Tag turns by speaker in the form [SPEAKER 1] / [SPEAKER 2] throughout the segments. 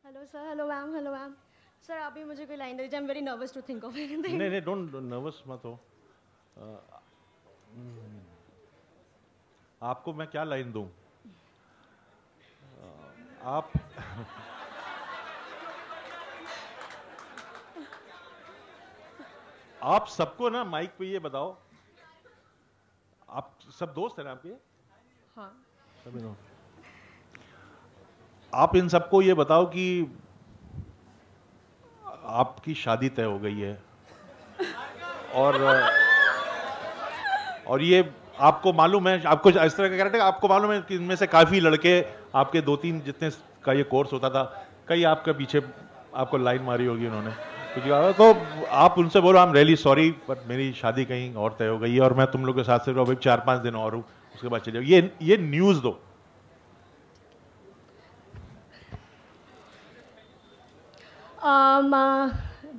[SPEAKER 1] Hello sir, hello ma'am. Sir आप भी मुझे कोई लाइन दे दीजिए। I am very nervous to think of anything.
[SPEAKER 2] नहीं, डोंट नर्वस मत हो। आपको मैं क्या लाइन दूं? आप आप सबको ना माइक पे ये बताओ, आप सब दोस्त हैं ना आपके?
[SPEAKER 1] हाँ।
[SPEAKER 2] सभी दोस्त। आप इन सबको ये बताओ कि आपकी शादी तय हो गई है और ये आपको मालूम है, आपको इस तरह का कैरेक्टर आपको मालूम है कि इनमें से काफी लड़के आपके 2-3 जितने का ये कोर्स होता था, कई आपके पीछे आपको लाइन मारी होगी उन्होंने, तो आप उनसे बोलो I am really sorry but मेरी शादी कहीं और तय हो गई है और मैं तुम लोग के साथ सिर्फ अभी 4-5 दिन और हूँ, उसके बाद चले जाओ। ये न्यूज़ दो।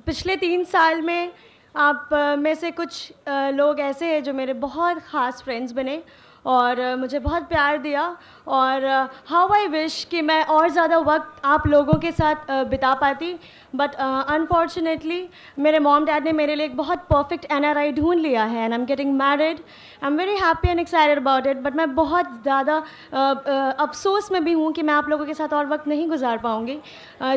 [SPEAKER 1] पिछले 3 साल में आप में से कुछ लोग ऐसे हैं जो मेरे बहुत ख़ास फ्रेंड्स बने और मुझे बहुत प्यार दिया और हाउ आई विश कि मैं और ज़्यादा वक्त आप लोगों के साथ बिता पाती, बट अनफॉर्चुनेटली मेरे मॉम डैड ने मेरे लिए एक बहुत परफेक्ट NRI ढूंढ लिया है and I am getting married. I am very happy and excited about it, but मैं बहुत ज़्यादा अफसोस में भी हूँ कि मैं आप लोगों के साथ और वक्त नहीं गुजार पाऊँगी।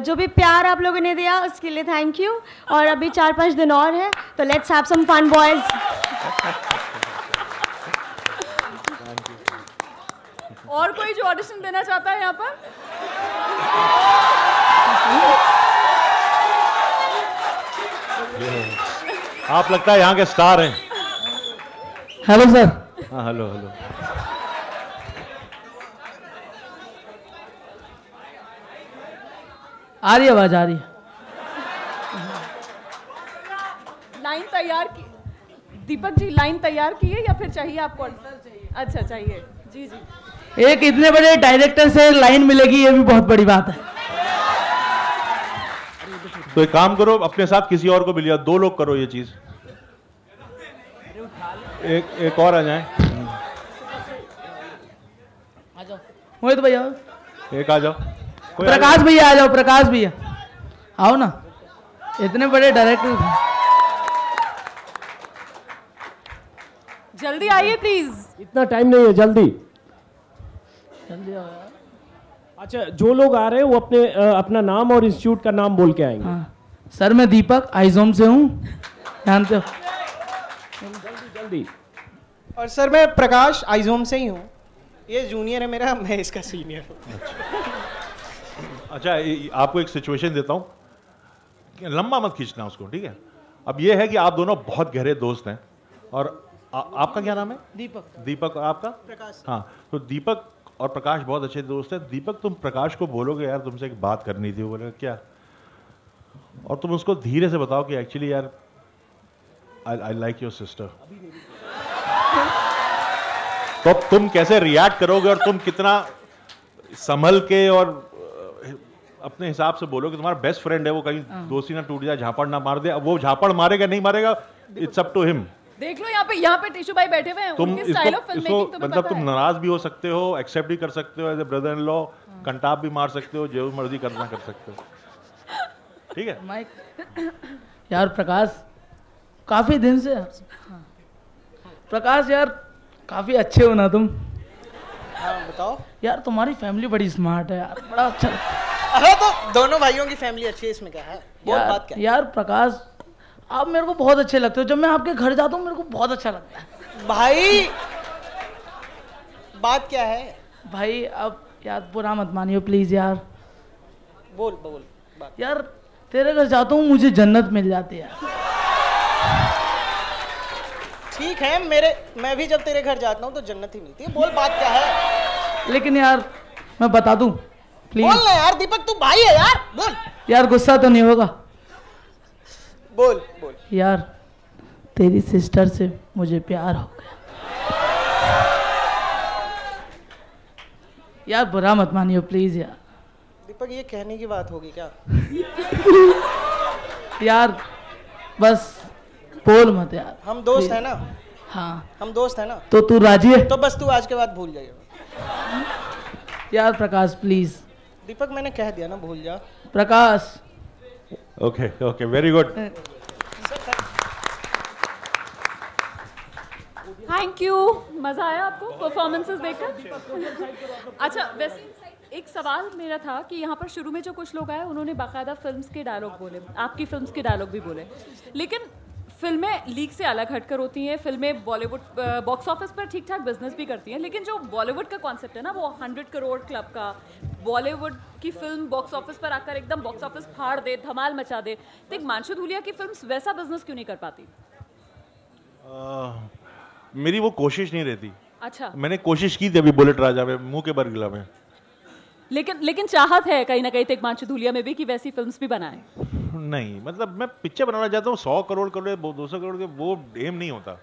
[SPEAKER 1] जो भी प्यार आप लोगों ने दिया उसके लिए थैंक यू, और अभी 4-5 दिन और है तो let's have some fun boys.
[SPEAKER 3] और कोई जो ऑडिशन देना चाहता है यहाँ पर?
[SPEAKER 2] आप लगता है यहाँ के स्टार हैं।
[SPEAKER 4] Hello sir.
[SPEAKER 2] हाँ हेलो।
[SPEAKER 4] आ रही आवाज, आ रही है।
[SPEAKER 3] लाइन तैयार की दीपक जी, लाइन तैयार की है या फिर चाहिए आपको? अच्छा चाहिए जी।
[SPEAKER 4] एक इतने बड़े डायरेक्टर से लाइन मिलेगी, ये भी बहुत बड़ी बात है।
[SPEAKER 2] तो एक काम करो, अपने साथ किसी और को भी लिया, 2 लोग करो ये चीज। एक और आ जाए।
[SPEAKER 4] आ जाओ मोहित भैया।
[SPEAKER 2] एक आ जाओ।
[SPEAKER 4] प्रकाश भैया आ जाओ। प्रकाश भैया आओ ना, इतने बड़े डायरेक्टर।
[SPEAKER 3] जल्दी आइए प्लीज।
[SPEAKER 5] इतना टाइम नहीं है, जल्दी
[SPEAKER 4] जल्दी आओ यार।
[SPEAKER 5] अच्छा, जो लोग आ रहे हैं वो अपना नाम और इंस्टीट्यूट का नाम बोल के आएंगे।
[SPEAKER 4] हाँ। सर मैं दीपक आइजोम से हूँ, जानते हो।
[SPEAKER 5] जल्दी।
[SPEAKER 6] और सर मैं प्रकाश आइजोम से ही हूँ, ये जूनियर है मेरा, मैं इसका सीनियर हूँ।
[SPEAKER 2] अच्छा आपको एक सिचुएशन देता हूँ, लंबा मत खींचना उसको, ठीक है? अब ये है कि आप दोनों बहुत गहरे दोस्त हैं और आपका क्या नाम है? दीपक। और आपका?
[SPEAKER 6] प्रकाश।
[SPEAKER 2] हाँ, तो दीपक और प्रकाश बहुत अच्छे दोस्त हैं। दीपक तुम प्रकाश को बोलोगे यार तुमसे एक बात करनी थी, वो बोलेगा क्या, और तुम उसको धीरे से बताओ कि एक्चुअली यार आई लाइक योर सिस्टर। तो तुम कैसे रिएक्ट करोगे और तुम कितना संभल के और अपने हिसाब से बोलोगे? तुम्हारा बेस्ट फ्रेंड है वो, कहीं दोस्ती ना टूट जाए, झापड़ ना मार दे। अब वो झापड़ मारेगा नहीं मारेगा, इट्स अप टू हिम।
[SPEAKER 3] देख लो यहाँ पे टिशू भाई बैठे हुए हैं,
[SPEAKER 2] तुम
[SPEAKER 3] उनके स्टाइल ऑफ फिल्ममेकिंग तुम्हें
[SPEAKER 2] मतलब
[SPEAKER 3] पता
[SPEAKER 2] तुम
[SPEAKER 3] है।
[SPEAKER 2] नाराज भी हो सकते हो, एक्सेप्ट भी कर सकते हो as a brother in law, कंटाप भी मार सकते हो, जो मर्जी करना कर सकते हो, ठीक है?
[SPEAKER 4] माइक यार प्रकाश काफी दिन से। हाँ। प्रकाश यार काफी अच्छे हो ना तुम।
[SPEAKER 6] हाँ बताओ
[SPEAKER 4] यार तुम्हारी फैमिली बड़ी स्मार्ट है यार, बड़ा अच्छा।
[SPEAKER 6] अरे तो दोनों भाइयों की फैमिली अच्छी है, इसमें क्या है? बहुत बात क्या है?
[SPEAKER 4] यार प्रकाश आप मेरे को बहुत अच्छे लगते हो, जब मैं आपके घर जाता हूँ मेरे को बहुत अच्छा लगता है।
[SPEAKER 6] भाई बात क्या है?
[SPEAKER 4] भाई अब यार बुरा मत मानियो प्लीज यार।
[SPEAKER 6] बोल बात।
[SPEAKER 4] यार तेरे घर जाता हूँ मुझे जन्नत मिल जाती है।
[SPEAKER 6] ठीक है, मैं भी जब तेरे घर जाता हूँ तो जन्नत ही मिलती है। बोल बात क्या है?
[SPEAKER 4] लेकिन यार मैं बता दूं प्लीज।
[SPEAKER 6] बोल ना यार दीपक, तू भाई है यार, बोल।
[SPEAKER 4] यार गुस्सा तो नहीं होगा?
[SPEAKER 6] बोल
[SPEAKER 4] यार तेरी सिस्टर से मुझे प्यार हो गया। यार बुरा मत मानियो प्लीज यार।
[SPEAKER 6] दीपक ये कहने की बात होगी क्या?
[SPEAKER 4] यार बस बोल मत यार।
[SPEAKER 6] हम दोस्त हैं ना?
[SPEAKER 4] हाँ
[SPEAKER 6] हम दोस्त हैं ना?
[SPEAKER 4] तो तू राजी है?
[SPEAKER 6] तो बस तू आज के बाद भूल जाइए।
[SPEAKER 4] यार प्रकाश प्लीज
[SPEAKER 6] दीपक मैंने कह दिया ना, भूल जा।
[SPEAKER 4] Prakash.
[SPEAKER 2] Okay okay, very good.
[SPEAKER 3] Thank you. मजा आया आपको परफॉर्मेंसेस देखकर? अच्छा, वैसे एक सवाल मेरा था कि यहाँ पर शुरू में जो कुछ लोग आए उन्होंने बाकायदा फिल्म्स के डायलॉग बोले, आपकी फिल्म्स के डायलॉग भी बोले, लेकिन फिल्में लीग से अलग हटकर होती हैं। फिल्में बॉलीवुड बॉक्स ऑफिस पर ठीक ठाक बिजनेस भी करती हैं, लेकिन जो बॉलीवुड का कॉन्सेप्ट है ना, वो 100 करोड़ क्लब का, बॉलीवुड की फिल्म बॉक्स ऑफिस पर आकर एकदम बॉक्स ऑफिस फाड़ दे, धमाल मचा दे, तो एक हिमांशु धूलिया की फिल्म्स वैसा बिजनेस क्यों नहीं कर पाती?
[SPEAKER 2] मेरी वो कोशिश नहीं रहती।
[SPEAKER 3] अच्छा,
[SPEAKER 2] मैंने कोशिश की थी अभी बुलेट राजा में, मुंह के बरगिला में।
[SPEAKER 3] लेकिन चाहत है कहीं ना कहीं तो हिमांशु धूलिया में भी कि वैसी फिल्म्स भी बनाए।
[SPEAKER 2] नहीं, मतलब मैं पिक्चर बनाना चाहता हूँ 100 करोड़ करोड़ 200 करोड़ के, वो एम नहीं होता,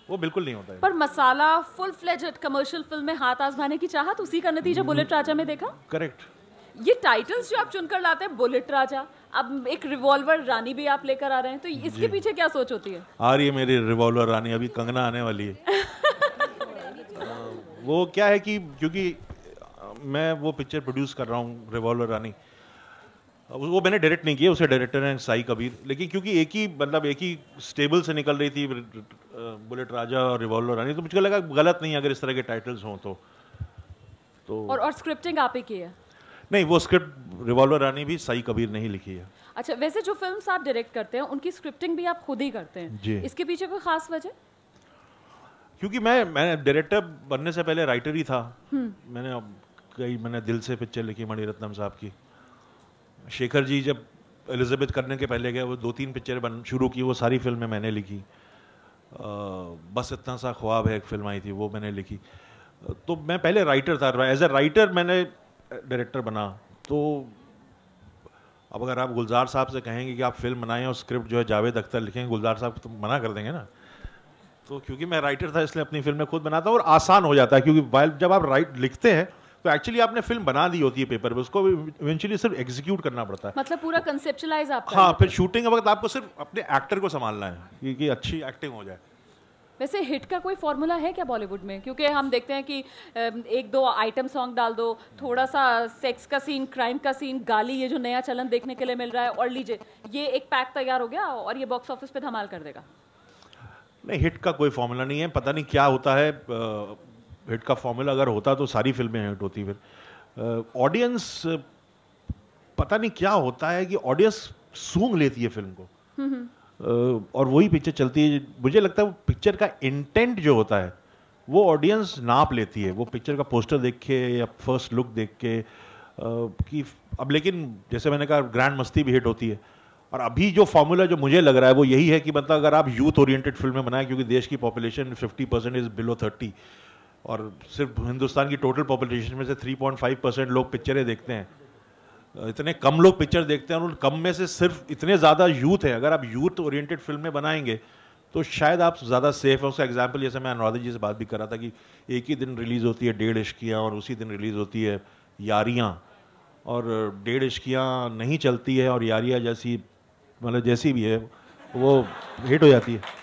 [SPEAKER 2] वो बिल्कुल नहीं होता है।
[SPEAKER 3] पर मसाला फुल फ्लेजेड कमर्शियल फिल्म में हाथ आजमाने की चाहत, उसी का नतीजा बुलेट राजा में देखा।
[SPEAKER 2] करेक्ट।
[SPEAKER 3] ये टाइटल्स जो आप चुनकर लाते हैं, बुलेट राजा, अब एक रिवॉल्वर रानी भी आप लेकर आ रहे हैं, तो इसके पीछे क्या सोच होती है?
[SPEAKER 2] आ रही है मेरी रिवॉल्वर रानी, अभी कंगना आने वाली है। वो क्या है कि क्योंकि मैं वो पिक्चर प्रोड्यूस कर रहा हूँ रिवॉल्वर रानी, वो मैंने डायरेक्ट नहीं किया, उसे डायरेक्टर हैं साई कबीर, लेकिन क्योंकि एक ही स्टेबल से निकल रही थी बुलेट राजा और रिवॉल्वर रानी, तो मुझे लगा गलत नहीं अगर इस तरह के टाइटल्स हों तो
[SPEAKER 3] और स्क्रिप्टिंग आप ही की है?
[SPEAKER 2] नहीं, वो स्क्रिप्ट रिवॉल्वर रानी भी साई कबीर ने ही लिखी है।
[SPEAKER 3] अच्छा, वैसे जो फिल्म्स आप डायरेक्ट करते हैं उनकी स्क्रिप्टिंग भी आप खुद ही करते हैं
[SPEAKER 2] जी।
[SPEAKER 3] इसके पीछे कोई खास वजह?
[SPEAKER 2] क्योंकि मैं डायरेक्टर बनने से पहले राइटर ही था। मैंने दिल से पिक्चर लिखी मणिरत्नम साहब की। शेखर जी जब एलिजाबेथ करने के पहले गए, वो 2-3 पिक्चर शुरू की, वो सारी फिल्में मैंने लिखी। बस इतना सा ख्वाब है एक फिल्म आई थी, वो मैंने लिखी। तो मैं पहले राइटर था, एज ए राइटर मैंने डायरेक्टर बना। तो अब अगर आप गुलजार साहब से कहेंगे कि आप फिल्म बनाएं और स्क्रिप्ट जो है जावेद अख्तर लिखेंगे, गुलजार साहब तो मना कर देंगे ना। तो क्योंकि मैं राइटर था इसलिए अपनी फिल्में खुद बनाता हूँ और आसान हो जाता है, क्योंकि जब आप लिखते हैं तो एक्चुअली आपने फिल्म बना दी होती है पेपर पे, उसको इवेंचुअली सिर्फ एग्जीक्यूट करना पड़ता है।
[SPEAKER 3] मतलब पूरा कंसेप्चुअलाइज आप
[SPEAKER 2] हाँ, फिर शूटिंग वक्त आपको सिर्फ अपने एक्टर को संभालना है कि अच्छी एक्टिंग हो जाए।
[SPEAKER 3] वैसे हिट का कोई फॉर्मूला है क्या बॉलीवुड में? क्योंकि हम देखते हैं कि 1-2 आइटम सॉन्ग डाल दो, थोड़ा सा सेक्स का सीन, क्राइम का सीन, गाली, ये जो नया चलन देखने के लिए मिल रहा है, और लीजिए ये एक पैक तैयार हो गया और ये बॉक्स ऑफिस पे धमाल कर देगा।
[SPEAKER 2] नहीं, हिट का कोई फॉर्मूला नहीं है, पता नहीं क्या होता है। हिट का फॉर्मूला अगर होता तो सारी फिल्में हिट होती। फिर ऑडियंस, पता नहीं क्या होता है कि ऑडियंस सूंघ लेती है फिल्म को और वही पिक्चर चलती है। मुझे लगता है वो पिक्चर का इंटेंट जो होता है वो ऑडियंस नाप लेती है, वो पिक्चर का पोस्टर देख के या फर्स्ट लुक देख के कि अब, लेकिन जैसे मैंने कहा ग्रैंड मस्ती भी हिट होती है। और अभी जो फॉर्मूला जो मुझे लग रहा है वो यही है कि मतलब अगर आप यूथ ओरिएंटेड फिल्में बनाएं, क्योंकि देश की पॉपुलेशन 50% इज बिलो 30 और सिर्फ हिंदुस्तान की टोटल पॉपुलेशन में से 3.5% लोग पिक्चरें देखते हैं। इतने कम लोग पिक्चर देखते हैं और उन कम में से सिर्फ इतने ज़्यादा यूथ है। अगर आप यूथ ओरिएंटेड फिल्में बनाएंगे तो शायद आप ज़्यादा सेफ है। उसका एग्जाम्पल जैसे मैं अनुराधा जी से बात भी कर रहा था कि एक ही दिन रिलीज़ होती है 1.5 इश्कियाँ और उसी दिन रिलीज़ होती है यारियाँ, और 1.5 इश्कियाँ नहीं चलती है और यारियाँ जैसी मतलब जैसी भी है वो हिट हो जाती है।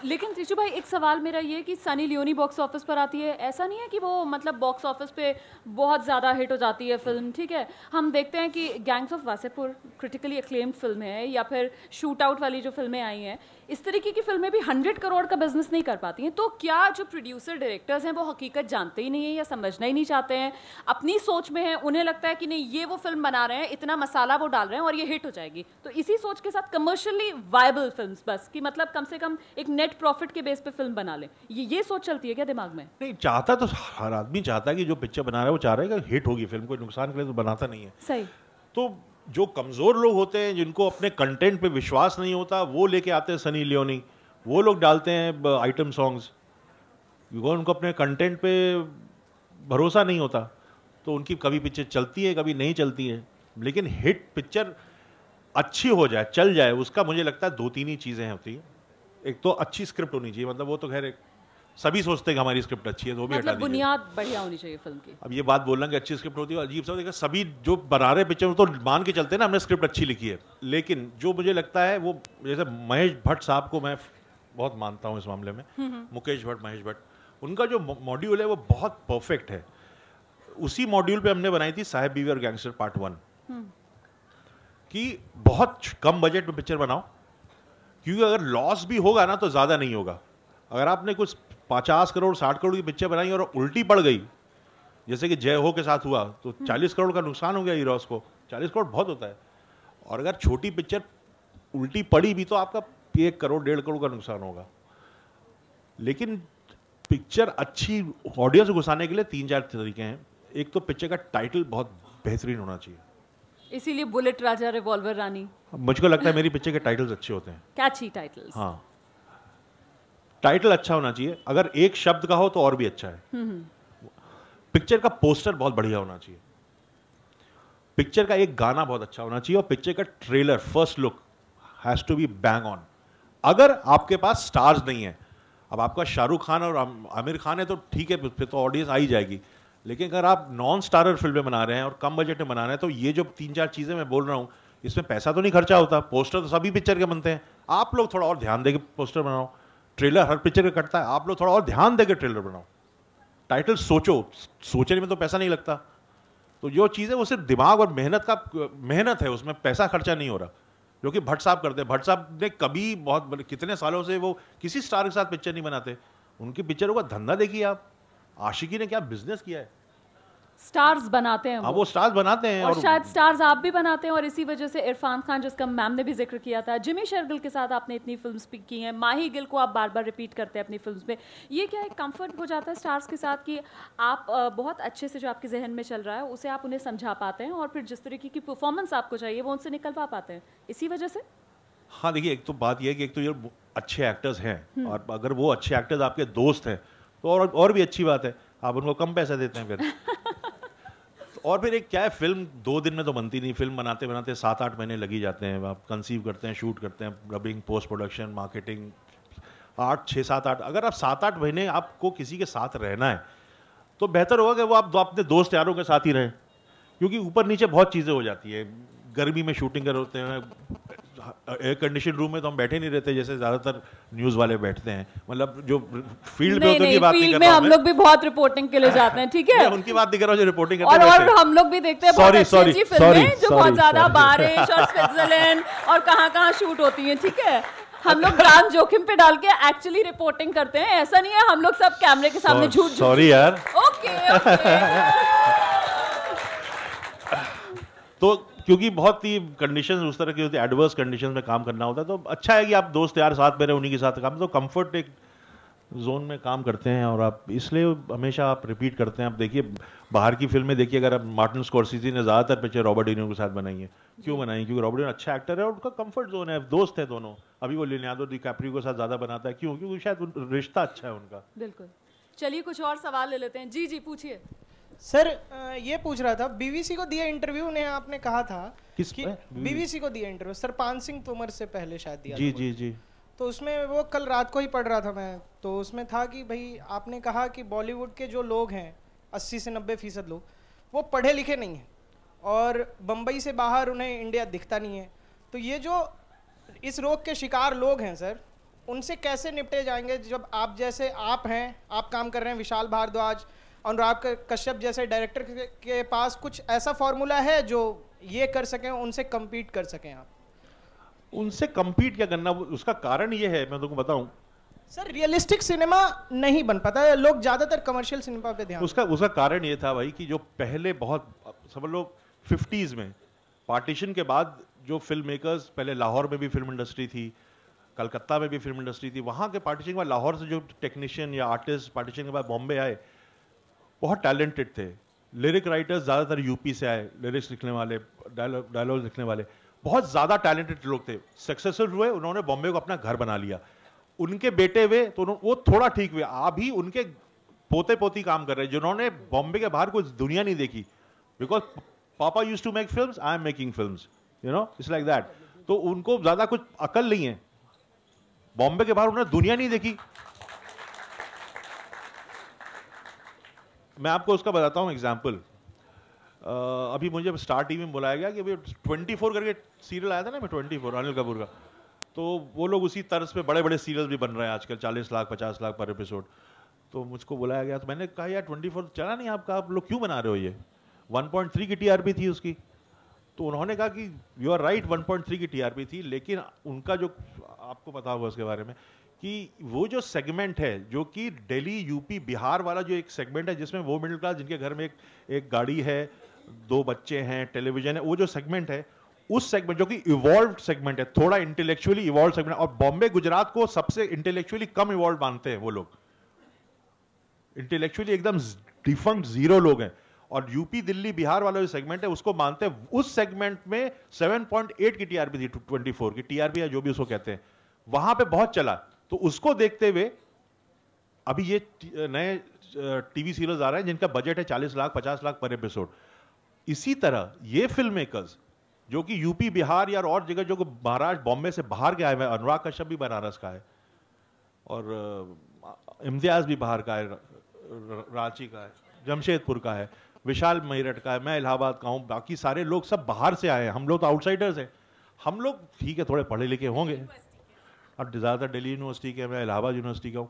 [SPEAKER 3] लेकिन त्रिशु भाई, एक सवाल मेरा ये कि सनी लियोनी बॉक्स ऑफिस पर आती है, ऐसा नहीं है कि वो मतलब बॉक्स ऑफिस पे बहुत ज़्यादा हिट हो जाती है फिल्म, ठीक है? हम देखते हैं कि gangs of Wasseypur critically acclaimed film है, या फिर शूट आउट वाली जो फिल्में आई हैं, इस तरीके की फिल्में भी 100 करोड़ का बिजनेस नहीं कर पाती हैं। तो क्या जो प्रोड्यूसर डायरेक्टर्स हैं वो हकीकत जानते ही नहीं है या समझना ही नहीं चाहते हैं, अपनी सोच में है, उन्हें लगता है कि नहीं ये वो फिल्म बना रहे हैं, इतना मसाला वो डाल रहे हैं और ये हिट हो जाएगी, तो इसी सोच के साथ कमर्शियली वायबल फिल्म्स बस कि मतलब कम से कम एक नेट प्रॉफिट के बेस पे फिल्म बना ले, ये सोच चलती है क्या दिमाग में?
[SPEAKER 2] नहीं, चाहता तो हर आदमी चाहता है कि जो पिक्चर बना रहा है वो चाह रहा है कि हिट होगी फिल्म, कोई नुकसान के लिए तो बनाता नहीं है।
[SPEAKER 3] सही।
[SPEAKER 2] तो जो कमज़ोर लोग होते हैं जिनको अपने कंटेंट पे विश्वास नहीं होता वो लेके आते हैं सनी लियोनी, वो लोग डालते हैं आइटम सॉन्ग्स, क्योंकि उनको अपने कंटेंट पे भरोसा नहीं होता, तो उनकी कभी पिक्चर चलती है कभी नहीं चलती है। लेकिन हिट पिक्चर अच्छी हो जाए, चल जाए, उसका मुझे लगता है 2-3 ही चीज़ें होती हैं। एक तो अच्छी स्क्रिप्ट होनी चाहिए, मतलब वो तो खैर सभी सोचते हैं कि हमारी स्क्रिप्ट अच्छी है तो वो भी हटा
[SPEAKER 3] मतलब बुनियाद बढ़िया होनी चाहिए फिल्म की।
[SPEAKER 2] अब ये बात बोलना कि अच्छी स्क्रिप्ट होती है अजीब सा होता है, सभी जो बना रहे पिक्चर तो मान के चलते हैं ना हमने स्क्रिप्ट अच्छी लिखी है। लेकिन जो मुझे लगता है वो, जैसे महेश भट्ट साहब को मैं बहुत मानता हूँ इस मामले में, मुकेश भट्ट, महेश भट्ट, उनका जो मॉड्यूल है वो बहुत परफेक्ट है। उसी मॉड्यूल पे हमने बनाई थी साहेब बीवी और गैंगस्टर पार्ट 1 कि बहुत कम बजट में पिक्चर बनाओ, क्योंकि अगर लॉस भी होगा ना तो ज्यादा नहीं होगा। अगर आपने कुछ 50 करोड़ 60 करोड़ की पिक्चर बनाई और उल्टी पड़ गई, जैसे कि जय हो के साथ हुआ, तो 40 करोड़ का नुकसान हो गया हीरोज को। 40 करोड़ बहुत होता है। और अगर छोटी पिक्चर उल्टी पड़ी भी तो आपका 1 करोड़ 1.5 करोड़ का नुकसान होगा। लेकिन पिक्चर अच्छी ऑडियंस घुसाने के लिए 3-4 तरीके हैं। एक तो पिक्चर का टाइटल बहुत बेहतरीन होना चाहिए,
[SPEAKER 3] इसीलिए बुलेट राजा रिवॉल्वर रानी।
[SPEAKER 2] मुझको लगता है मेरी पिक्चर के टाइटल्स अच्छे होते हैं,
[SPEAKER 3] कैची टाइटल्स।
[SPEAKER 2] हाँ, टाइटल अच्छा होना चाहिए। अगर एक शब्द का हो तो और भी अच्छा है। पिक्चर का पोस्टर बहुत बढ़िया होना चाहिए, पिक्चर का एक गाना बहुत अच्छा होना चाहिए, और पिक्चर का trailer first look has to be bang on. अगर आपके पास स्टार्स नहीं है, अब आपका शाहरुख खान और आमिर खान है तो ठीक है, फिर तो ऑडियंस आ ही जाएगी। लेकिन अगर आप नॉन स्टारर फिल्में बना रहे हैं और कम बजट में बना रहे हैं, तो ये जो 3-4 चीजें मैं बोल रहा हूँ, इसमें पैसा तो नहीं खर्चा होता। पोस्टर तो सभी पिक्चर के बनते हैं, आप लोग थोड़ा और ध्यान देके पोस्टर बनाओ। ट्रेलर हर पिक्चर का कटता है, आप लोग थोड़ा और ध्यान देके ट्रेलर बनाओ। टाइटल सोचो, सोचने में तो पैसा नहीं लगता। तो जो चीज़ है वो सिर्फ दिमाग और मेहनत है, उसमें पैसा खर्चा नहीं हो रहा, जो कि भट्ट साहब करते हैं। भट्ट साहब ने कभी कितने सालों से वो किसी स्टार के साथ पिक्चर नहीं बनाते। उनकी पिक्चरों का धंधा देखिए आप, आशिकी ने क्या बिजनेस किया है।
[SPEAKER 3] स्टार्स बनाते हैं
[SPEAKER 2] वो स्टार्स बनाते हैं,
[SPEAKER 3] और शायद स्टार्स आप भी बनाते हैं। और इसी वजह से इरफान खान, जिसका मैम ने भी जिक्र किया था, जिमी शेरगिल के साथ आपने इतनी फिल्म्स पिक की हैं, माही गिल को आप बार बार रिपीट करते हैं अपनी फिल्म्स में। ये क्या एक कंफर्ट हो जाता है स्टार्स के साथ कि आप बहुत अच्छे से जो आपके जहन में चल रहा है उसे आप उन्हें समझा पाते हैं, और फिर जिस तरीके की परफॉर्मेंस आपको चाहिए वो उनसे निकलवा पाते हैं इसी वजह से?
[SPEAKER 2] हाँ, देखिए, एक तो बात यह है कि एक तो ये अच्छे एक्टर्स हैं, और अगर वो अच्छे एक्टर्स आपके दोस्त हैं तो और भी अच्छी बात है। आप उनको कम पैसा देते हैं फिर। और फिर एक क्या है, फिल्म 2 दिन में तो बनती नहीं। फिल्म बनाते बनाते 7-8 महीने लग ही जाते हैं। आप कंसीव करते हैं, शूट करते हैं, डबिंग, पोस्ट प्रोडक्शन, मार्केटिंग, 6-7-8। अगर आप 7-8 महीने आपको किसी के साथ रहना है तो बेहतर होगा कि वो आप अपने दोस्त यारों के साथ ही रहें, क्योंकि ऊपर नीचे बहुत चीज़ें हो जाती है। गर्मी में शूटिंग कर होते हैं, एयर कंडीशन रूम में तो हम बैठे नहीं रहते जैसे ज्यादातर न्यूज वाले बैठते हैं। मतलब जो फील्ड में होते हैं, बात नहीं कर रहा हूं।
[SPEAKER 3] हम लोग भी बहुत रिपोर्टिंग के लिए जाते हैं, ठीक है,
[SPEAKER 2] उनकी बात नहीं कर रहा हूं जो रिपोर्टिंग करते हैं।
[SPEAKER 3] और हम लोग भी देखते हैं बहुत अच्छी फिल्में जो बहुत ज्यादा बारिश और स्विट्जरलैंड और कहां शूट होती हैं, ठीक है। हम लोग जान जोखिम पे डाल के एक्चुअली रिपोर्टिंग करते हैं। ऐसा नहीं है हम लोग सब कैमरे के सामने झूठ।
[SPEAKER 2] सॉरी यार।
[SPEAKER 3] ओके।
[SPEAKER 2] तो क्योंकि बहुत ही कंडीशंस उस तरह की होती है, एडवर्स कंडीशंस में काम करना होता है, तो अच्छा है कि आप दोस्त यार साथ में रहे, उन्हीं के साथ काम, तो कंफर्ट एक जोन में काम करते हैं, और आप इसलिए हमेशा आप रिपीट करते हैं। आप देखिए बाहर की फिल्में देखिए, अगर आप मार्टिन स्कॉर्सेज़ी ने ज़्यादातर पिक्चर रॉबर्ट डी नीरो के साथ बनाई है। क्यों बनाई? क्योंकि रॉबर्ट डी नीरो अच्छा एक्टर है और उनका कंफर्ट जोन है, दोस्त है दोनों। अभी वो लियोनार्डो डिकैप्रियो के साथ ज़्यादा बनाता है, क्यों? क्योंकि शायद रिश्ता अच्छा है उनका।
[SPEAKER 3] बिल्कुल। चलिए कुछ और सवाल ले लेते हैं। जी जी पूछिए।
[SPEAKER 6] सर ये पूछ रहा था, बीबीसी को दिया इंटरव्यू ने आपने कहा था कि बीबीसी को दिया इंटरव्यू, सर पान सिंह तोमर से पहले शायद दिया।
[SPEAKER 2] जी जी जी।
[SPEAKER 6] तो उसमें वो कल रात को ही पढ़ रहा था मैं, तो उसमें था कि भाई आपने कहा कि बॉलीवुड के जो लोग हैं 80 से 90% लोग वो पढ़े लिखे नहीं हैं, और बम्बई से बाहर उन्हें इंडिया दिखता नहीं है। तो ये जो इस रोग के शिकार लोग हैं सर, उनसे कैसे निपटे जाएंगे? जब आप जैसे आप हैं, आप काम कर रहे हैं, विशाल भारद्वाज, अनुराग कश्यप जैसे डायरेक्टर के पास कुछ ऐसा फॉर्मूला है जो ये कर सकें, उनसे कम्पीट कर सकें आप?
[SPEAKER 2] उनसे कम्पीट क्या करना, उसका कारण ये है, मैं तुमको बताऊं
[SPEAKER 6] सर, रियलिस्टिक सिनेमा नहीं बन पाता है, लोग ज्यादातर कमर्शियल सिनेमा पे ध्यान।
[SPEAKER 2] उसका कारण ये था भाई कि जो पहले बहुत समझ लो 50s में पार्टीशन के बाद जो फिल्म मेकर्स, पहले लाहौर में भी फिल्म इंडस्ट्री थी, कलकत्ता में भी फिल्म इंडस्ट्री थी, वहाँ के पार्टीशन के बाद लाहौर से जो टेक्नीशियन या आर्टिस्ट पार्टीशन के बाद बॉम्बे आए, बहुत टैलेंटेड थे। लिरिक राइटर्स ज़्यादातर यूपी से आए, लिरिक्स लिखने वाले, डायलॉग लिखने वाले, बहुत ज़्यादा टैलेंटेड लोग थे। सक्सेसफुल हुए, उन्होंने बॉम्बे को अपना घर बना लिया। उनके बेटे हुए तो वो थोड़ा ठीक हुए, अभी उनके पोते पोती काम कर रहे हैं जिन्होंने बॉम्बे के बाहर कोई दुनिया नहीं देखी। बिकॉज पापा used to make films, I am making films, you know, it's like that. तो उनको ज़्यादा कुछ अकल नहीं है, बॉम्बे के बाहर उन्होंने दुनिया नहीं देखी। मैं आपको उसका बताता हूँ एग्जाम्पल। अभी मुझे स्टार टीवी में बुलाया गया कि भाई 24 करके सीरियल आया था ना, मैं 24 अनिल कपूर का, तो वो लोग उसी तर्ज पे बड़े बड़े सीरियल भी बन रहे हैं आजकल, 40 लाख 50 लाख पर एपिसोड। तो मुझको बुलाया गया, तो मैंने कहा यार 24 चला नहीं आपका, आप लोग क्यों बना रहे हो ये? 1.3 की टीआरपी थी उसकी। तो उन्होंने कहा कि यू आर राइट 1.3 की टीआरपी थी, लेकिन उनका जो आपको पता होगा उसके बारे में कि वो जो सेगमेंट है जो कि दिल्ली यूपी बिहार वाला जो एक सेगमेंट है जिसमें वो मिडिल क्लास जिनके घर में एक गाड़ी है, 2 बच्चे हैं, टेलीविजन है, वो जो सेगमेंट है, उस सेगमेंट जो कि इवॉल्व्ड सेगमेंट है, थोड़ा इंटेलेक्चुअली इवॉल्व सेगमेंट, और बॉम्बे गुजरात को सबसे इंटेलेक्चुअली कम इवॉल्व मानते हैं वो लोग, इंटेलेक्चुअली एकदम डिफंक्ट जीरो लोग हैं। और यूपी दिल्ली बिहार वाला जो सेगमेंट है उसको मानते हैं, उस सेगमेंट में 7.8 की टीआरपी थी, 24 की टीआरपी है जो भी उसको कहते हैं, वहां पे बहुत चला। तो उसको देखते हुए अभी ये नए टीवी सीरियल्स आ रहे हैं जिनका बजट है 40 लाख 50 लाख पर एपिसोड। इसी तरह ये फिल्म मेकर्स जो कि यूपी बिहार या और जगह जो महाराष्ट्र बॉम्बे से बाहर के आए हुए, अनुराग कश्यप भी बनारस का है और इम्तियाज भी बाहर का है, रांची का है, जमशेदपुर का है, विशाल मेरठ का है, मैं इलाहाबाद का हूँ, बाकी सारे लोग सब बाहर से आए हैं, हम लोग तो आउटसाइडर्स हैं। हम लोग ठीक है थोड़े पढ़े लिखे होंगे और ज़्यादातर दिल्ली यूनिवर्सिटी के, मैं इलाहाबाद यूनिवर्सिटी का हूँ,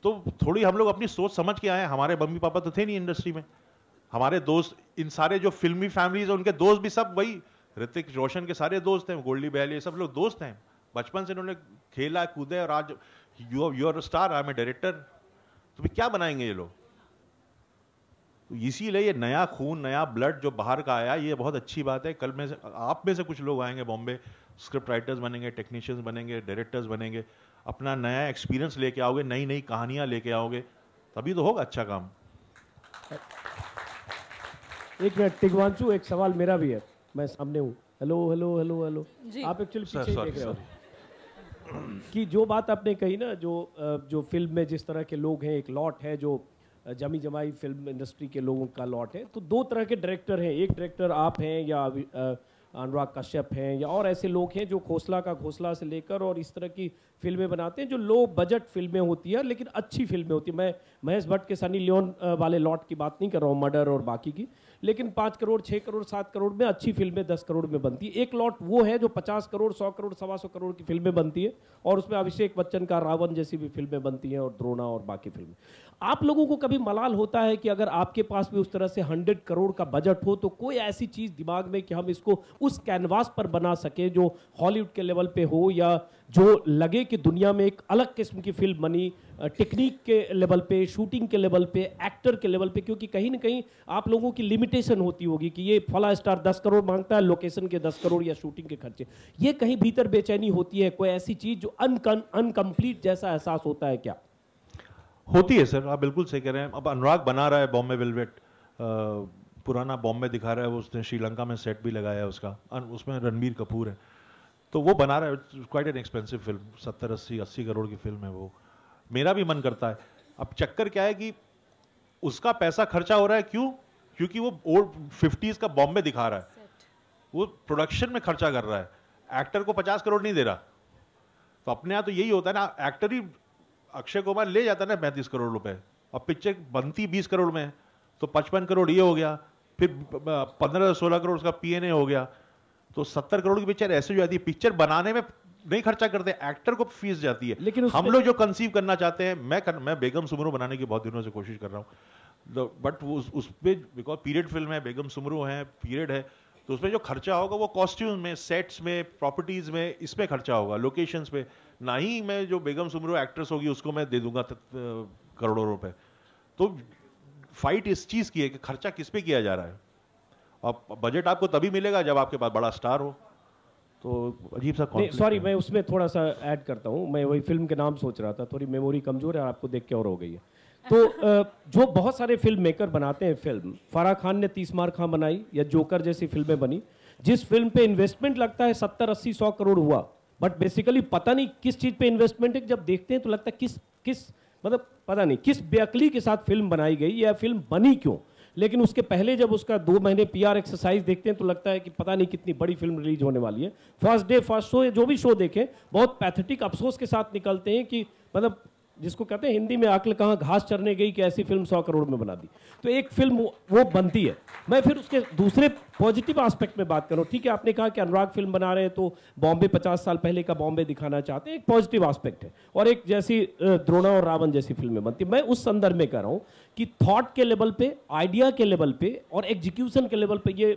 [SPEAKER 2] तो थोड़ी हम लोग अपनी सोच समझ के आए हैं। हमारे मम्मी पापा तो थे नहीं इंडस्ट्री में, हमारे दोस्त इन सारे जो फिल्मी फैमिलीज हैं उनके दोस्त भी सब वही ऋतिक रोशन के सारे दोस्त हैं, गोल्डी बहल, ये सब लोग दोस्त हैं, बचपन से इन्होंने खेला कूदे और आज you are star, I am a director, तो भी क्या बनाएंगे ये लोग। तो इसीलिए ये नया खून नया ब्लड जो बाहर का आया ये बहुत अच्छी बात है। कल में से आप में से कुछ लोग आएंगे बॉम्बे, स्क्रिप्ट राइटर्स बनेंगे, टेक्नीशियंस बनेंगे, डायरेक्टर्स बनेंगे, अपना नया एक्सपीरियंस लेके आओगे, नई नई कहानियां लेके आओगे, तभी तो होगा अच्छा काम।
[SPEAKER 5] एक मिनट टिगवांशु, एक सवाल मेरा भी है, मैं सामने हूँ। हेलो हेलो हेलो हेलो, आप एक्चुअली पीछे देख रहे हो कि जो बात आपने कही ना, जो फिल्म में जिस तरह के लोग हैं, एक लॉट है जो जमी जमाई फिल्म इंडस्ट्री के लोगों का लॉट है, तो 2 तरह के डायरेक्टर हैं, एक डायरेक्टर आप हैं या अनुराग कश्यप हैं या और ऐसे लोग हैं जो खोसला का घोसला से लेकर और इस तरह की फिल्में बनाते हैं जो लो बजट फिल्में होती है लेकिन अच्छी फिल्में होती है। मैं महेश भट्ट के सनी लियोन वाले लॉट की बात नहीं कर रहा हूँ, मर्डर और बाकी की, लेकिन 5 करोड़ 6 करोड़ 7 करोड़ में अच्छी फिल्में 10 करोड़ में बनती है। एक लॉट वो है जो 50 करोड़ 100 करोड़ 125 करोड़ की फिल्में बनती है और उसमें अभिषेक बच्चन का रावण जैसी भी फिल्में बनती हैं और द्रोणा और बाकी फिल्में। आप लोगों को कभी मलाल होता है कि अगर आपके पास भी उस तरह से 100 करोड़ का बजट हो तो कोई ऐसी चीज दिमाग में कि हम इसको उस कैनवास पर बना सके जो हॉलीवुड के लेवल पे हो या जो लगे कि दुनिया में एक अलग किस्म की फिल्म बनी, टेक्निक के लेवल पे, शूटिंग के लेवल पे, एक्टर के लेवल पे, क्योंकि कहीं ना कहीं आप लोगों की लिमिटेशन होती होगी कि ये फला स्टार 10 करोड़ मांगता है, लोकेशन के 10 करोड़ या शूटिंग के खर्चे, ये कहीं भीतर बेचैनी होती है? कोई ऐसी चीज जो अनकम्प्लीट जैसा एहसास होता है क्या?
[SPEAKER 2] होती है सर, आप बिल्कुल सही कह रहे हैं। अब अनुराग बना रहा है बॉम्बे वेलवेट, पुराना बॉम्बे दिखा रहा है, वो उसने श्रीलंका में सेट भी लगाया है उसका, उसमें रणबीर कपूर है, तो वो बना रहा है, quite an expensive film, 70-80 crore की फिल्म है वो। मेरा भी मन करता है। अब चक्कर क्या है कि उसका पैसा खर्चा हो रहा है, क्यों? क्योंकि वो ओल्ड 50s का बॉम्बे दिखा रहा है, वो प्रोडक्शन में खर्चा कर रहा है, एक्टर को 50 करोड़ नहीं दे रहा। तो अपने यहाँ तो यही होता है ना, एक्टर ही अक्षय कुमार ले जाता है ना 35 करोड़ रुपए, अब पिक्चर बनती 20 करोड़ में तो 55 करोड़ ये हो गया, फिर 15-16 करोड़ उसका पीएनए हो गया, तो 70 करोड़ की पिक्चर ऐसे जो आती है। पिक्चर बनाने में नहीं खर्चा करते, एक्टर को फीस जाती है। लेकिन हम लोग जो कंसीव करना चाहते हैं, मैं बेगम सुमरू बनाने की बहुत दिनों से कोशिश कर रहा हूँ, बट उस पर बिकॉज पीरियड फिल्म है, बेगम सुमरू है, पीरियड है, तो उसमें जो खर्चा होगा वो कॉस्ट्यूम में, सेट्स में, प्रॉपर्टीज में, इसमें खर्चा होगा, लोकेशंस पे। ना ही मैं जो बेगम सुमरू एक्ट्रेस होगी उसको मैं दे दूंगा करोड़ों रुपए। तो फाइट इस चीज की है कि खर्चा किस पे किया जा रहा है, और बजट आपको तभी मिलेगा जब आपके पास बड़ा स्टार हो। तो अजीब सा कॉन्फ्लिक्ट।
[SPEAKER 5] सॉरी, मैं उसमें थोड़ा सा ऐड करता हूँ, मैं वही फिल्म के नाम सोच रहा था, थोड़ी मेमोरी कमजोर है, आपको देख के और हो गई है। तो जो बहुत सारे फिल्म मेकर बनाते हैं फिल्म, फराह खान ने 30 मार खां बनाई या जोकर जैसी फिल्में बनी, जिस फिल्म पे इन्वेस्टमेंट लगता है 70-80-100 करोड़ हुआ, बट बेसिकली पता नहीं किस चीज पे इन्वेस्टमेंट है, जब देखते हैं तो लगता है किस मतलब पता नहीं किस बेअक्ली के साथ फिल्म बनाई गई या फिल्म बनी क्यों। लेकिन उसके पहले जब उसका 2 महीने PR एक्सरसाइज देखते हैं तो लगता है कि पता नहीं कितनी बड़ी फिल्म रिलीज होने वाली है। फर्स्ट डे फर्स्ट शो, जो भी शो देखें बहुत पैथेटिक अफसोस के साथ निकलते हैं कि मतलब जिसको कहते हैं हिंदी में अक्ल कहाँ घास चरने गई कि ऐसी फिल्म 100 करोड़ में बना दी। तो एक फिल्म वो बनती है। मैं फिर उसके दूसरे पॉजिटिव एस्पेक्ट में बात करूँ। ठीक है, आपने कहा कि अनुराग फिल्म बना रहे हैं तो बॉम्बे 50 साल पहले का बॉम्बे दिखाना चाहते हैं, एक पॉजिटिव एस्पेक्ट है। और एक जैसी द्रोणा और रावण जैसी फिल्में बनती है। मैं उस संदर्भ में कह रहा हूँ कि थॉट के लेवल पे, आइडिया के लेवल पे और एग्जीक्यूशन के लेवल पे ये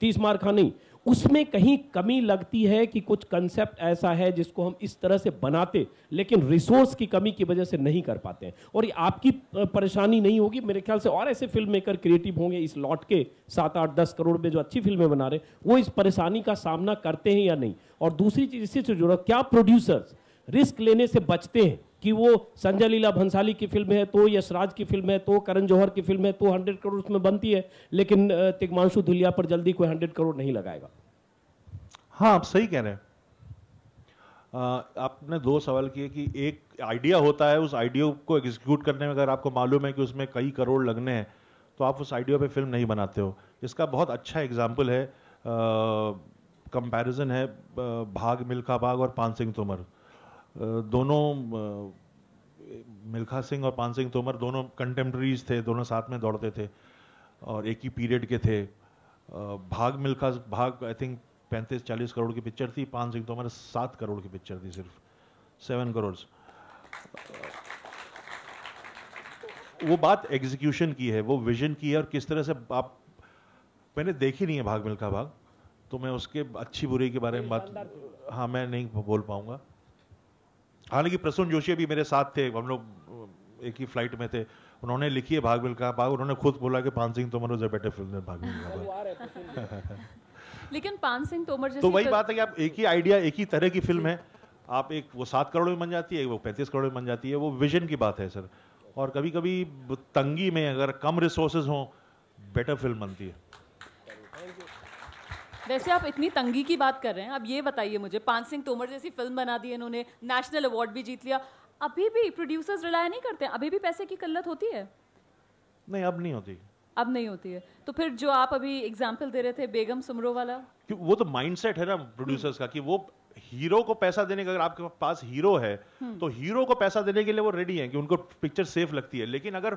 [SPEAKER 5] 30 मार खा नहीं, उसमें कहीं कमी लगती है कि कुछ कंसेप्ट ऐसा है जिसको हम इस तरह से बनाते लेकिन रिसोर्स की कमी की वजह से नहीं कर पाते हैं। और ये आपकी परेशानी नहीं होगी, मेरे ख्याल से और ऐसे फिल्म मेकर क्रिएटिव होंगे इस लॉट के 7, 8, 10 करोड़ में जो अच्छी फिल्में बना रहे हैं, वो इस परेशानी का सामना करते हैं या नहीं। और दूसरी चीज इससे से जुड़ा, क्या प्रोड्यूसर्स रिस्क लेने से बचते हैं कि वो संजय लीला भंसाली की फिल्म है तो, यशराज की फिल्म है तो, करण जौहर की फिल्म है तो 100 करोड़ उसमें बनती है, लेकिन तिग्मांशु धुलिया पर जल्दी कोई 100 करोड़ नहीं लगाएगा।
[SPEAKER 2] हाँ, आप सही कह रहे हैं। आपने 2 सवाल किए कि एक आइडिया होता है, उस आइडिया को एग्जीक्यूट करने में अगर आपको मालूम है कि उसमें कई करोड़ लगने हैं तो आप उस आइडिया पे फिल्म नहीं बनाते हो। इसका बहुत अच्छा एग्जाम्पल है, कंपैरिजन है भाग मिल्खा भाग और पान सिंह तोमर। दोनों मिल्खा सिंह और पान सिंह तोमर दोनों कंटेम्प्रेरीज थे, दोनों साथ में दौड़ते थे और एक ही पीरियड के थे। भाग आई थिंक 35-40 करोड़ की पिक्चर थी, पान सिंह तोमर 7 करोड़ की पिक्चर थी, सिर्फ 7 करोड़। वो बात एग्जीक्यूशन की है, वो विजन की है और किस तरह से आप, मैंने देखी नहीं है भाग मिल्खा भाग, तो मैं उसके अच्छी बुरी के बारे में बात, हाँ मैं नहीं बोल पाऊंगा। हालांकि प्रसून जोशी भी मेरे साथ थे, हम लोग एक ही फ्लाइट में थे, उन्होंने लिखी है भाग मिल्खा भाग, उन्होंने खुद बोला कि Paan Singh Tomar was a better film than Bhaag Milkha भाग।
[SPEAKER 3] लेकिन पान सिंह तोमर जैसी
[SPEAKER 2] तो वही बात है कि आप एक ही आइडिया, एक ही तरह की फिल्म है, आप एक वो 7 करोड़ में बन जाती है, वो 35 करोड़ में बन जाती है, वो विजन की बात है सर। और कभी कभी तंगी में अगर कम रिसोर्सेज हों, बेटर फिल्म बनती है।
[SPEAKER 3] वैसे आप इतनी तंगी की बात कर रहे हैं, अब ये बताइए मुझे, पान सिंह तोमर जैसी फिल्म बना दी इन्होंने, नेशनल अवार्ड भी जीत लिया, अभी भी प्रोड्यूसर्स रिलाय नहीं करते हैं? अभी भी पैसे की किल्लत होती है?
[SPEAKER 2] नहीं, अब नहीं होती।
[SPEAKER 3] अब नहीं होती है। तो फिर जो आप अभी एग्जाम्पल दे रहे थे बेगम सुमरो वाला,
[SPEAKER 2] वो तो माइंडसेट है ना प्रोड्यूसर्स का कि वो हीरो को पैसा देने का, अगर आपके पास हीरो है तो हीरो को पैसा देने के लिए वो रेडी है कि उनको पिक्चर सेफ लगती है, लेकिन अगर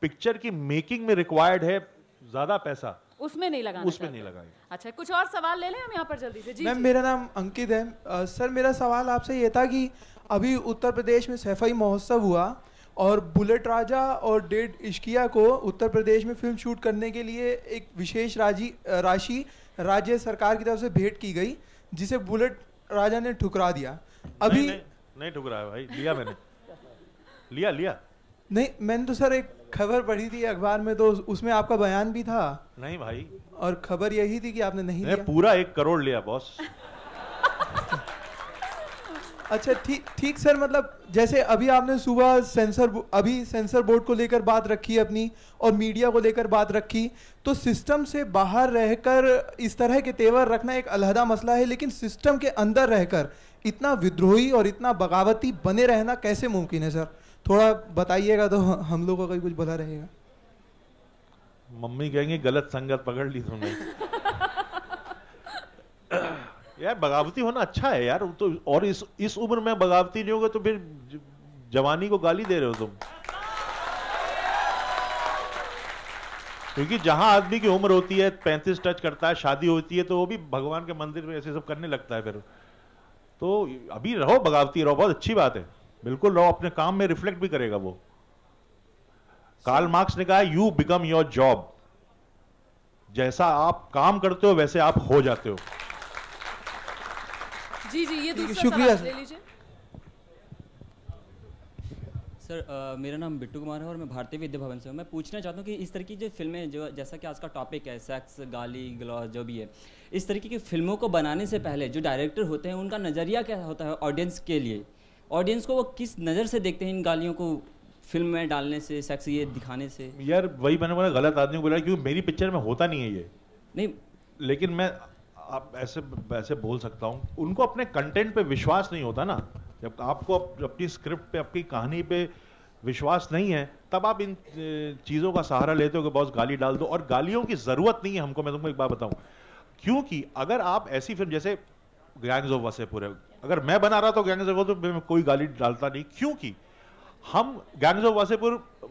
[SPEAKER 2] पिक्चर की मेकिंग में रिक्वायर्ड है ज्यादा पैसा,
[SPEAKER 3] उसमें नहीं लगाना,
[SPEAKER 2] उसमें नहीं लगाएंगे।
[SPEAKER 3] अच्छा, कुछ और सवाल ले लें हम यहाँ पर जल्दी से। जी
[SPEAKER 7] मैम, मेरा नाम अंकित है। सर, मेरा सवाल आपसे ये था कि अभी उत्तर प्रदेश में सैफई महोत्सव हुआ और बुलेट राजा और डेढ़ इश्किया को उत्तर प्रदेश में फिल्म शूट करने के लिए एक विशेष राशि राज्य सरकार की तरफ से भेंट की गई, जिसे बुलेट राजा ने ठुकरा दिया। अभी
[SPEAKER 2] नहीं ठुकराया भाई, लिया मैंने, लिया
[SPEAKER 7] नहीं, मैंने तो सर एक खबर पढ़ी थी अखबार में, तो उसमें आपका बयान भी था।
[SPEAKER 2] नहीं भाई,
[SPEAKER 7] और खबर यही थी कि आपने नहीं लिया।
[SPEAKER 2] पूरा 1 करोड़ लिया बॉस।
[SPEAKER 7] अच्छा, ठीक सर, मतलब जैसे अभी आपने सुबह सेंसर बोर्ड को लेकर बात रखी अपनी और मीडिया को लेकर बात रखी, तो सिस्टम से बाहर रहकर इस तरह के तेवर रखना एक अलहदा मसला है, लेकिन सिस्टम के अंदर रहकर इतना विद्रोही और इतना बगावती बने रहना कैसे मुमकिन है सर? थोड़ा बताइएगा तो हम लोगों का कुछ भला रहेगा।
[SPEAKER 2] मम्मी कहेंगे गलत संगत पकड़ ली तुमने। यार बगावती होना अच्छा है यार, तो और इस उम्र में बगावती नहीं होगा तो फिर जवानी को गाली दे रहे हो तुम। क्योंकि जहां आदमी की उम्र होती है, 35 टच करता है, शादी होती है, तो वो भी भगवान के मंदिर में ऐसे सब करने लगता है फिर। तो अभी रहो, बगावती रहो, बहुत अच्छी बात है, बिल्कुल रहो, अपने काम में रिफ्लेक्ट भी करेगा वो। कार्ल मार्क्स ने कहा यू बिकम योर जॉब, जैसा आप काम करते हो वैसे आप हो जाते हो।
[SPEAKER 3] जी, ये दूसरा
[SPEAKER 7] शुक्रिया
[SPEAKER 3] सवाल ले लीजिए।
[SPEAKER 8] सर, मेरा नाम बिट्टू कुमार है और मैं भारतीय विद्या भवन से हूँ। मैं पूछना चाहता हूँ कि इस तरह की जो फिल्में, जो जैसा कि आज का टॉपिक है सेक्स, गाली गलौज जो भी है, इस तरीके की फिल्मों को बनाने से पहले जो डायरेक्टर होते हैं उनका नज़रिया क्या होता है ऑडियंस के लिए? ऑडियंस को वो किस नज़र से देखते हैं इन गालियों को फिल्म में डालने से, सेक्स ये दिखाने से?
[SPEAKER 2] यार वही मैंने बोला, गलत आदमी बोला, क्योंकि मेरी पिक्चर में होता नहीं है ये।
[SPEAKER 8] नहीं,
[SPEAKER 2] लेकिन मैं आप ऐसे बोल सकता हूँ, उनको अपने कंटेंट पे विश्वास नहीं होता ना। जब आपको अपनी स्क्रिप्ट पे, अपनी कहानी पे विश्वास नहीं है, तब आप इन चीज़ों का सहारा लेते हो कि बॉस गाली डाल दो। और गालियों की ज़रूरत नहीं है हमको, मैं तुमको एक बात बताऊँ, क्योंकि अगर आप ऐसी फिल्म जैसे गैंग्स ऑफ वासेपुर है, अगर मैं बना रहा तो गैंग्स ऑफ वासेपुर में कोई गाली डालता नहीं, क्योंकि हम गैंग्स ऑफ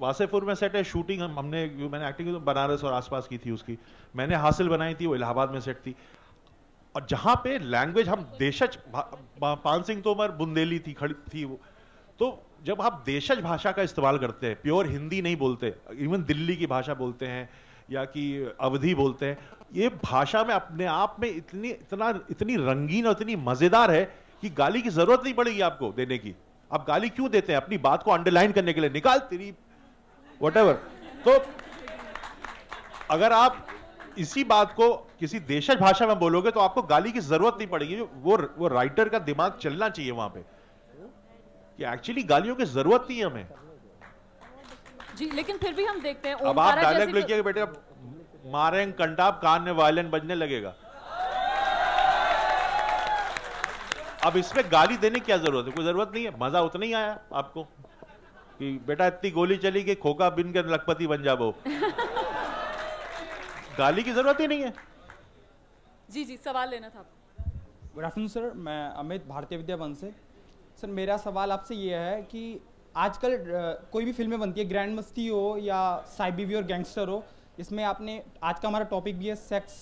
[SPEAKER 2] वासेपुर में सेट है शूटिंग, मैंने एक्टिंग बनारस और आसपास की थी उसकी, मैंने हासिल बनाई थी, वो इलाहाबाद में सेट थी। और जहां पे लैंग्वेज हम देशज, पान सिंह तोमर बुंदेली थी, खड़ी थी वो, तो जब आप देशज भाषा का इस्तेमाल करते हैं, प्योर हिंदी नहीं बोलते, इवन दिल्ली की भाषा बोलते हैं या कि अवधी बोलते हैं, ये भाषा में अपने आप में इतनी रंगीन और इतनी मजेदार है कि गाली की जरूरत नहीं पड़ेगी आपको देने की। आप गाली क्यों देते हैं? अपनी बात को अंडरलाइन करने के लिए, निकाल तेरी व्हाटएवर। तो अगर आप इसी बात को किसी देशज भाषा में बोलोगे तो आपको गाली की जरूरत नहीं पड़ेगी। वो राइटर का दिमाग चलना चाहिए वहां पे कि एक्चुअली गालियों की जरूरत नहीं है हमें
[SPEAKER 3] जी। लेकिन फिर भी हम देखते हैं
[SPEAKER 2] अब आप डायलॉग लिखिए बेटे, मारेंगे कंटाप, कान में वायलिन बजने लगेगा। अब इसमें गाली देने की क्या जरूरत है? कोई जरूरत नहीं है। मजा उतना ही आया आपको कि बेटा इतनी गोली चली कि खोखा बिन के लखपति बन जाओ। गाली की जरूरत ही नहीं है।
[SPEAKER 3] जी जी, सवाल लेना था।
[SPEAKER 9] गुड आफ्टरनून सर, मैं अमित भारतीय विद्या भवन से। सर मेरा सवाल आपसे ये है कि आजकल कोई भी फिल्में बनती है, ग्रैंड मस्ती हो या साइबीवी और गैंगस्टर हो, इसमें आपने, आज का हमारा टॉपिक भी है सेक्स,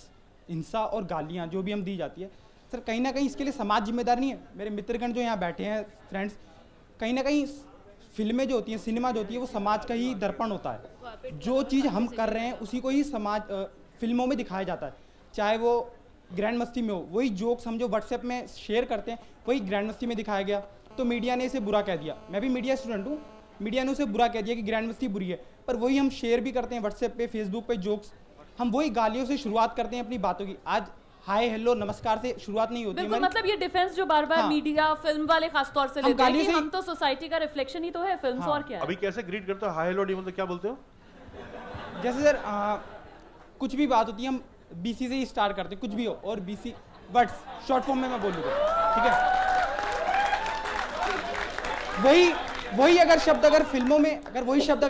[SPEAKER 9] हिंसा और गालियाँ जो भी हम दी जाती है। सर कहीं ना कहीं इसके लिए समाज जिम्मेदार नहीं है? मेरे मित्रगण जो यहाँ बैठे हैं, फ्रेंड्स, कहीं ना कहीं फिल्में जो होती हैं, सिनेमा जो होती है, वो समाज का ही दर्पण होता है। जो चीज़ हम कर रहे हैं उसी को ही समाज फिल्मों में दिखाया जाता है। चाहे वो ग्रैंड मस्ती में हो, वही जोक्स हम जो व्हाट्सएप में शेयर करते हैं वही ग्रैंड मस्ती में दिखाया गया, तो मीडिया ने इसे बुरा कह दिया। मैं भी मीडिया स्टूडेंट हूँ, मीडिया ने उसे बुरा कह दिया कि ग्रैंड मस्ती बुरी है, पर वही हम शेयर भी करते हैं व्हाट्सएप पे, फेसबुक पे जोक्स। हम वही गालियों से शुरुआत करते हैं अपनी बातों की। आज हाय हेलो नमस्कार से शुरुआत नहीं होती।
[SPEAKER 3] बिल्कुल, मतलब ये डिफेंस जो बार बार मीडिया, फिल्म वाले खास तौर से लेते हैं कि हम तो सोसाइटी का रिफ्लेक्शन ही तो है फिल्म्स, और क्या है।
[SPEAKER 2] अभी कैसे ग्रीट करते हो? हाय हेलो नहीं मतलब क्या बोलते हो?
[SPEAKER 9] जैसे सर कुछ भी बात होती है हम बीसी से ही स्टार्ट करते हैं, कुछ भी हो, और बीसी वर्ड्स शॉर्ट फॉर्म में मैं बोलूँगा, ठीक है। वही अगर शब्द अगर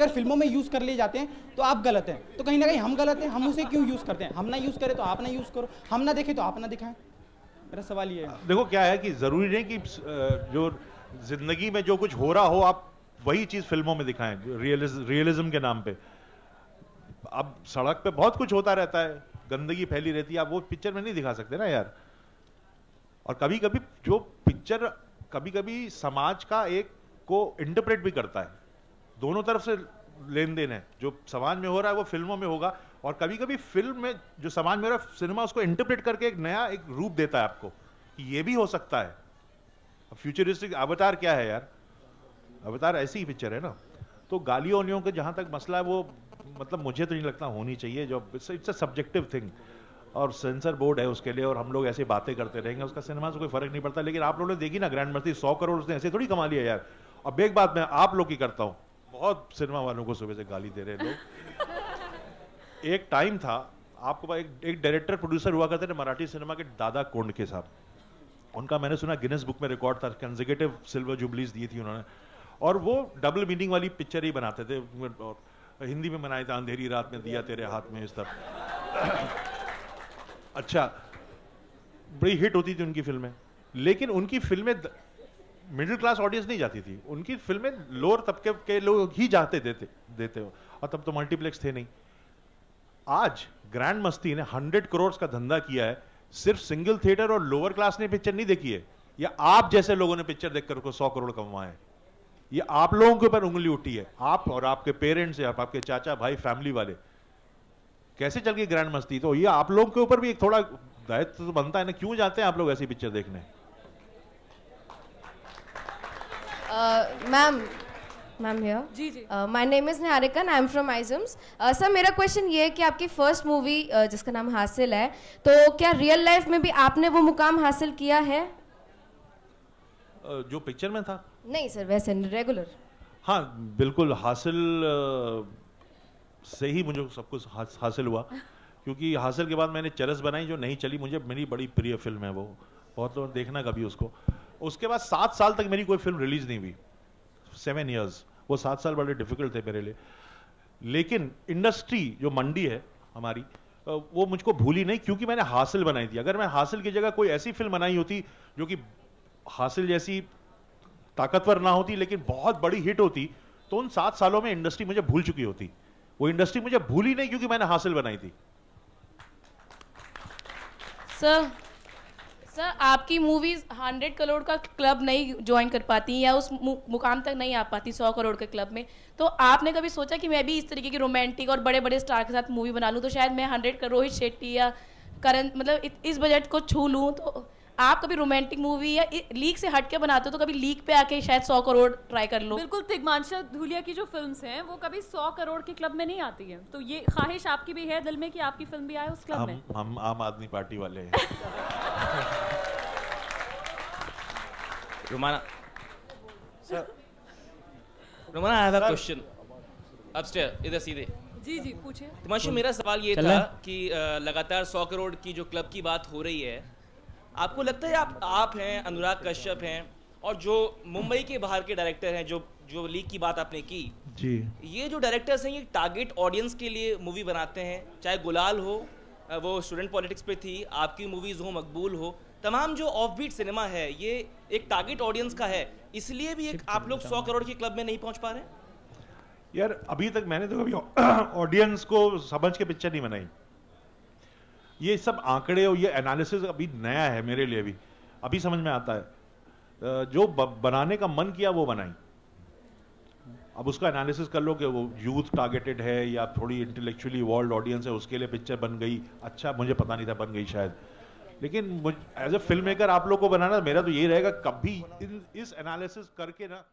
[SPEAKER 9] फिल्मों में यूज कर लिए जाते हैं तो आप गलत हैं, तो कहीं ना कहीं हम गलत हैं। हम उसे क्यों यूज करते हैं? हम ना यूज करें तो आप ना यूज करो, हम ना देखें तो आप ना दिखाएं। मेरा सवाल ये है।
[SPEAKER 2] देखो क्या है कि जरूरी नहीं कि जो जिंदगी में जो कुछ हो रहा हो आप वही चीज फिल्मों में दिखाएं रियलिज्म के नाम पे। अब सड़क पे बहुत कुछ होता रहता है, गंदगी फैली रहती है, आप वो पिक्चर में नहीं दिखा सकते ना यार। और कभी कभी जो पिक्चर कभी कभी समाज का एक को इंटरप्रेट भी करता है, दोनों तरफ से लेन देन है। जो समाज में हो रहा है वो फिल्मों में होगा, और कभी कभी फिल्म में जो समाज में हो रहा है सिनेमा उसको इंटरप्रेट करके एक नया एक रूप देता है आपको कि ये भी हो सकता है। फ्यूचरिस्टिक अवतार क्या है यार? अवतार ऐसी ही पिक्चर है ना। तो गालियों वालियों के जहां तक मसला है वो मतलब मुझे तो नहीं लगता होनी चाहिए। जो इट्स अ सब्जेक्टिव थिंग, और सेंसर बोर्ड है उसके लिए, और हम लोग ऐसे बातें करते रहेंगे, उसका सिनेमा से कोई फर्क नहीं पड़ता। लेकिन आप लोगों ने देखी ना ग्रैंड मस्ती, 100 करोड़ उसने ऐसे थोड़ी कमा लिया यार। अब एक बात मैं आप लोग की करता हूँ, बहुत सिनेमा वालों को सुबह से गाली दे रहे लोग। एक टाइम था आपको, एक डायरेक्टर प्रोड्यूसर हुआ करते थे मराठी सिनेमा के, दादा कोंडके साहब। उनका मैंने सुना गिनेस बुक में रिकॉर्ड था, कंसेक्यूटिव सिल्वर जुबलीज दी थी उन्होंने, और वो डबल मीनिंग वाली पिक्चर ही बनाते थे। और हिंदी में बनाए थे, अंधेरी रात में दिया तेरे हाथ में, इस तरह। अच्छा, बड़ी हिट होती थी उनकी फिल्में, लेकिन उनकी फिल्में मिडिल क्लास ऑडियंस नहीं जाती थी। उनकी फिल्में लोअर तबके के लोग ही जाते देते हो, और तब तो मल्टीप्लेक्स थे नहीं। आज ग्रैंड मस्ती ने 100 करोड़ का धंधा किया है, सिर्फ सिंगल थिएटर और लोअर क्लास ने पिक्चर नहीं देखी है, या आप जैसे लोगों ने पिक्चर देखकर उसको 100 करोड़ कमाए। ये आप लोगों के ऊपर उंगली उठी है, आप और आपके पेरेंट्स या आपके चाचा भाई फैमिली वाले। कैसे चल गई ग्रैंड मस्ती? तो ये आप लोगों के ऊपर भी एक थोड़ा दायित्व तो बनता है ना। क्यों जाते हैं आप लोग ऐसी पिक्चर देखने?
[SPEAKER 10] Ma'am here. जी जी। My name is Niharika, I am from IGIMS. Sir मेरा क्वेश्चन ये है कि आपकी फर्स्ट मूवी जिसका नाम हासिल है, तो क्या रियल लाइफ में भी आपने वो मुकाम हासिल किया है?
[SPEAKER 2] जो पिक्चर में था?
[SPEAKER 10] नहीं सर, वैसे रेगुलर।
[SPEAKER 2] हाँ बिल्कुल, हासिल से ही मुझे सब कुछ हासिल हुआ, क्योंकि हासिल के बाद मैंने चरस बनाई जो नहीं चली, मुझे मेरी बड़ी प्रिय फिल्म है वो, बहुत लोग देखना कभी उसको। उसके बाद 7 साल तक मेरी कोई फिल्म रिलीज नहीं हुई, 7 इयर्स। वो 7 साल बड़े डिफिकल्ट थे मेरे लिए। लेकिन इंडस्ट्री जो मंडी है हमारी, वो मुझको भूली नहीं, क्योंकि मैंने हासिल बनाई थी। अगर मैं हासिल की जगह कोई ऐसी फिल्म बनाई होती जो कि हासिल जैसी ताकतवर ना होती लेकिन बहुत बड़ी हिट होती, तो उन 7 सालों में इंडस्ट्री मुझे भूल चुकी होती। वो इंडस्ट्री मुझे भूली नहीं क्योंकि मैंने हासिल बनाई थी।
[SPEAKER 11] सर आपकी मूवीज 100 करोड़ का क्लब नहीं ज्वाइन कर पाती या उस मुकाम तक नहीं आ पाती 100 करोड़ के क्लब में, तो आपने कभी सोचा कि मैं भी इस तरीके की रोमांटिक और बड़े बड़े स्टार के साथ मूवी बना लूँ तो शायद मैं 100 करोड़ रोहित शेट्टी या करण मतलब इस बजट को छू लूँ? तो आप कभी रोमांटिक मूवी या लीक से हट के बनाते हो तो कभी लीक पे आके शायद 100 करोड़ ट्राई कर लो?
[SPEAKER 3] बिल्कुल, तिग्मांशु धूलिया की जो फिल्म्स हैं वो कभी 100 करोड़ के क्लब में नहीं आती है, तो ये ख्वाहिश आपकी भी है दिल में कि आपकी फिल्म भी आए उस क्लब में?
[SPEAKER 2] हम आम आदमी पार्टी वाले हैं।
[SPEAKER 12] Romana, sir. Romana, I have a question. Upstairs, इधर सीधे।
[SPEAKER 3] जी जी पूछिए।
[SPEAKER 12] तिग्मांशु, मेरा सवाल ये था कि लगातार 100 करोड़ की जो क्लब की बात हो रही है, आपको लगता है आप हैं, अनुराग कश्यप हैं, और जो मुंबई के बाहर के डायरेक्टर हैं, जो लीग की बात आपने की
[SPEAKER 2] जी, ये
[SPEAKER 12] जो डायरेक्टर्स हैं ये टारगेट ऑडियंस के लिए मूवी बनाते हैं, चाहे गुलाल हो, वो स्टूडेंट पॉलिटिक्स पे थी, आपकी मूवीज हो, मकबूल हो, तमाम जो ऑफबीट सिनेमा है ये एक टारगेट ऑडियंस का है, इसलिए भी आप लोग 100 करोड़ के क्लब में नहीं पहुंच पा रहे हैं?
[SPEAKER 2] यार अभी तक मैंने तो कभी ऑडियंस को समझ के पिक्चर नहीं बनाई। ये सब आंकड़े और ये एनालिसिस अभी नया है मेरे लिए भी, अभी समझ में आता है। जो बनाने का मन किया वो बनाई। अब उसका एनालिसिस कर लो कि वो यूथ टारगेटेड है या थोड़ी इंटेलेक्चुअली इवॉल्व्ड ऑडियंस है, उसके लिए पिक्चर बन गई। अच्छा, मुझे पता नहीं था बन गई शायद, लेकिन एज ए फिल्म मेकर आप लोग को बनाना मेरा तो यही रहेगा, कभी इस एनालिसिस करके ना